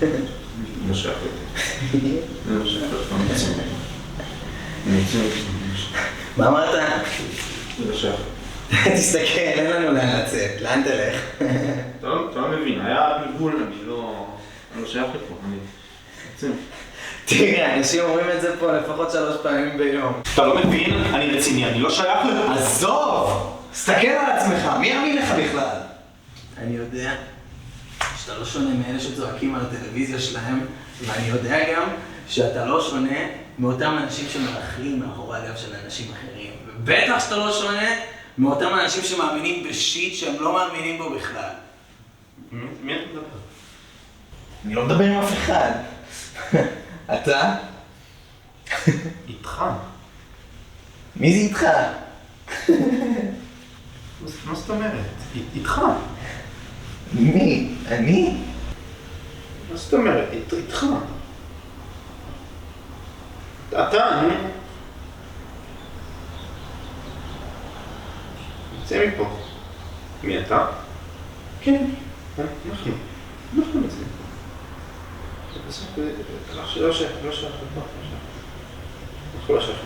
לא שייך אותי. לא שייך אותי. אני רוצה... מה אמרת? לא שייך. תסתכל, אין לנו לאן לצאת. לאן תלך? אתה לא מבין, היה בלבול, אני לא שייך לפה. אני רוצה... תראה, אנשים אומרים את זה פה לפחות 3 פעמים ביום. אתה לא מבין? אני רציני, אני לא שייך לפה. עזוב! תסתכל על עצמך, מי יאמין לך בכלל? אני יודע שאתה לא שונה מאלה שצועקים על הטלוויזיה שלהם, ואני יודע גם שאתה לא שונה מאותם אנשים שמאכלים מאחורי הגב של אנשים אחרים. ובטח שאתה לא שונה מאותם אנשים שמאמינים בשיט שהם לא מאמינים בו בכלל. מי אתה מדבר? אני לא מדבר עם אף אחד. אתה? איתך. מי זה איתך? מה זאת אומרת? איתך. מי? אני? מה זאת אומרת? איתך. אתה, נו. יוצא מפה. מי אתה? כן. אנחנו. אנחנו יוצאים. בסוף, לא שייך, לא שייך. אנחנו לא שייך.